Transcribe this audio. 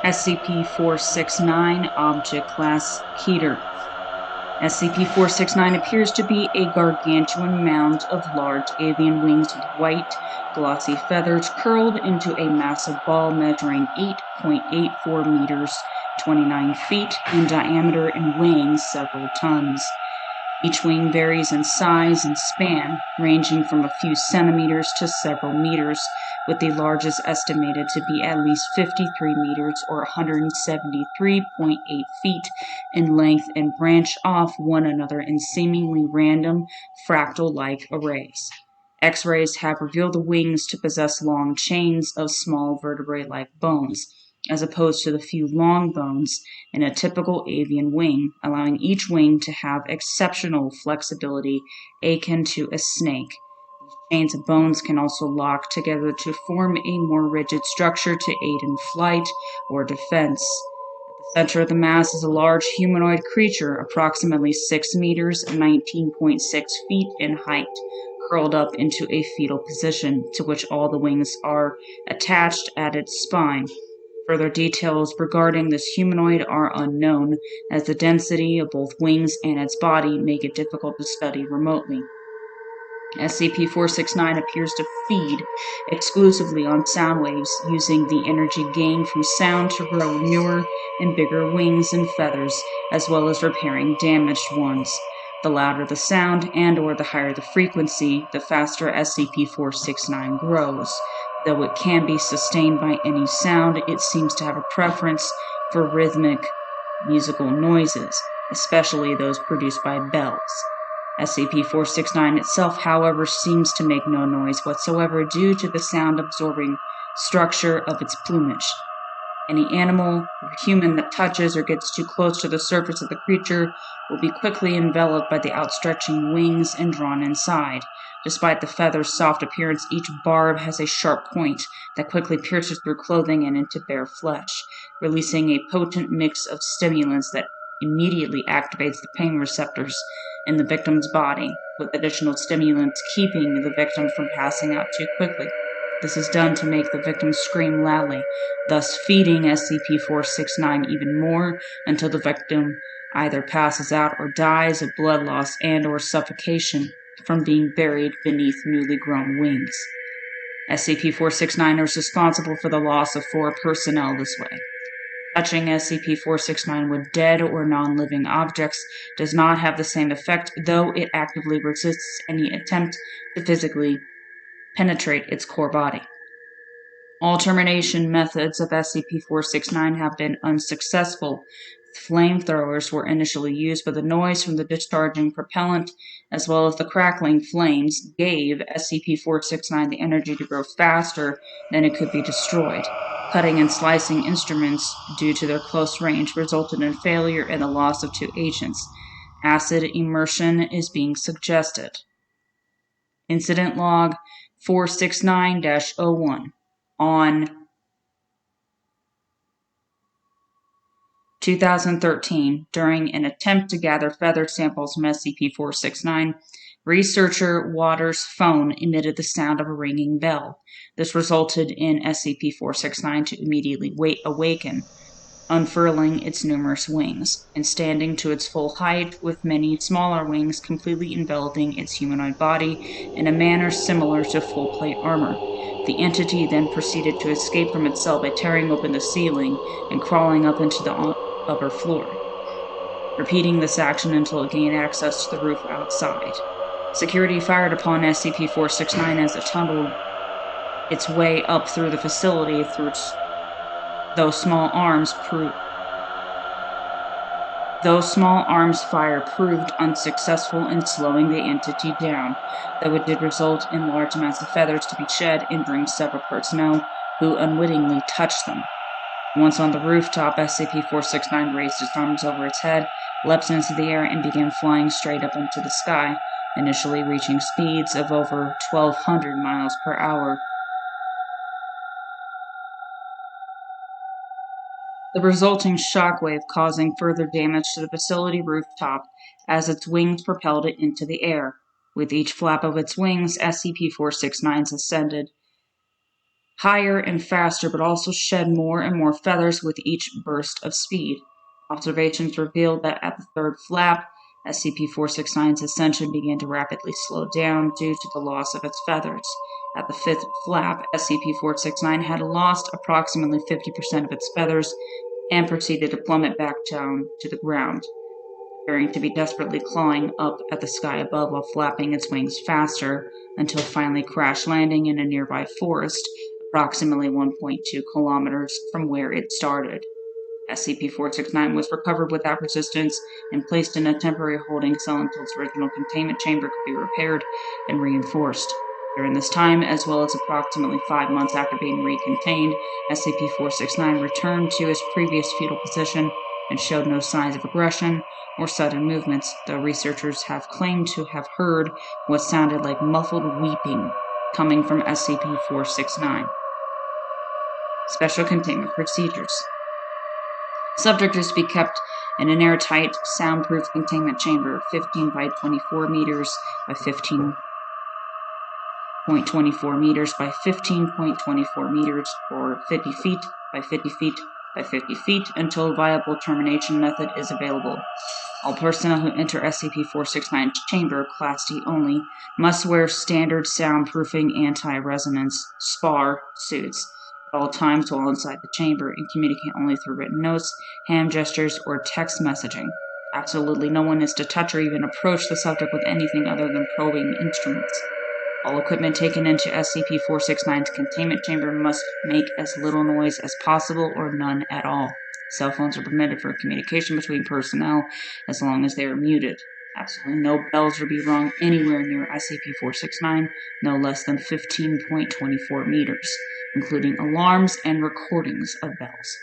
SCP-469 Object Class Keter. SCP-469 appears to be a gargantuan mound of large avian wings with white, glossy feathers curled into a massive ball measuring 8.84 meters, 29 feet in diameter and weighing several tons. Each wing varies in size and span, ranging from a few centimeters to several meters, with the largest estimated to be at least 53 meters or 173.8 feet in length and branch off one another in seemingly random, fractal-like arrays. X-rays have revealed the wings to possess long chains of small vertebrae-like bones, as opposed to the few long bones in a typical avian wing, allowing each wing to have exceptional flexibility akin to a snake. These chains of bones can also lock together to form a more rigid structure to aid in flight or defense. At the center of the mass is a large humanoid creature, approximately 6 meters, 19.6 feet in height, curled up into a fetal position, to which all the wings are attached at its spine. Further details regarding this humanoid are unknown, as the density of both wings and its body make it difficult to study remotely. SCP-469 appears to feed exclusively on sound waves, using the energy gained from sound to grow newer and bigger wings and feathers, as well as repairing damaged ones. The louder the sound and/or the higher the frequency, the faster SCP-469 grows. Though it can be sustained by any sound, it seems to have a preference for rhythmic musical noises, especially those produced by bells. SCP-469 itself, however, seems to make no noise whatsoever due to the sound-absorbing structure of its plumage. Any animal or human that touches or gets too close to the surface of the creature will be quickly enveloped by the outstretching wings and drawn inside. Despite the feather's soft appearance, each barb has a sharp point that quickly pierces through clothing and into bare flesh, releasing a potent mix of stimulants that immediately activates the pain receptors in the victim's body, with additional stimulants keeping the victim from passing out too quickly. This is done to make the victim scream loudly, thus feeding SCP-469 even more until the victim either passes out or dies of blood loss and/or suffocation from being buried beneath newly grown wings. SCP-469 is responsible for the loss of 4 personnel this way. Touching SCP-469 with dead or non-living objects does not have the same effect, though it actively resists any attempt to physically penetrate its core body. All termination methods of SCP-469 have been unsuccessful. Flamethrowers were initially used, but the noise from the discharging propellant, as well as the crackling flames, gave SCP-469 the energy to grow faster than it could be destroyed. Cutting and slicing instruments, due to their close range, resulted in failure and the loss of 2 agents. Acid immersion is being suggested. Incident Log 469-01. On 2013, during an attempt to gather feather samples from SCP-469, researcher Waters' phone emitted the sound of a ringing bell. This resulted in SCP-469 to immediately awaken, unfurling its numerous wings, and standing to its full height, with many smaller wings completely enveloping its humanoid body in a manner similar to full plate armor. The entity then proceeded to escape from its cell by tearing open the ceiling and crawling up into the upper floor, repeating this action until it gained access to the roof outside. Security fired upon SCP-469 as it tunneled its way up through the facility Those small arms fire proved unsuccessful in slowing the entity down, though it did result in large amounts of feathers to be shed, injuring several personnel who unwittingly touched them. Once on the rooftop, SCP-469 raised its arms over its head, leapt into the air, and began flying straight up into the sky, initially reaching speeds of over 1,200 miles per hour. The resulting shockwave causing further damage to the facility rooftop as its wings propelled it into the air. With each flap of its wings, SCP-469 ascended higher and faster, but also shed more and more feathers with each burst of speed. Observations revealed that at the third flap, SCP-469's ascension began to rapidly slow down due to the loss of its feathers. At the fifth flap, SCP-469 had lost approximately 50% of its feathers and proceeded to plummet back down to the ground, appearing to be desperately clawing up at the sky above while flapping its wings faster, until finally crash landing in a nearby forest, approximately 1.2 kilometers from where it started. SCP-469 was recovered without resistance and placed in a temporary holding cell until its original containment chamber could be repaired and reinforced. During this time, as well as approximately 5 months after being recontained, SCP-469 returned to its previous fetal position and showed no signs of aggression or sudden movements, though researchers have claimed to have heard what sounded like muffled weeping coming from SCP-469. Special Containment Procedures. Subject is to be kept in an airtight, soundproof containment chamber, 15 by 24 meters by 15.24 meters by 15.24 meters, or 50 feet by 50 feet by 50 feet, until a viable termination method is available. All personnel who enter SCP-469's chamber, Class D only, must wear standard soundproofing anti-resonance SPAR suits at all times while inside the chamber, and communicate only through written notes, hand gestures, or text messaging. Absolutely no one is to touch or even approach the subject with anything other than probing instruments. All equipment taken into SCP-469's containment chamber must make as little noise as possible or none at all. Cell phones are permitted for communication between personnel as long as they are muted. Absolutely no bells will be rung anywhere near SCP-469, no less than 15.24 meters, including alarms and recordings of bells.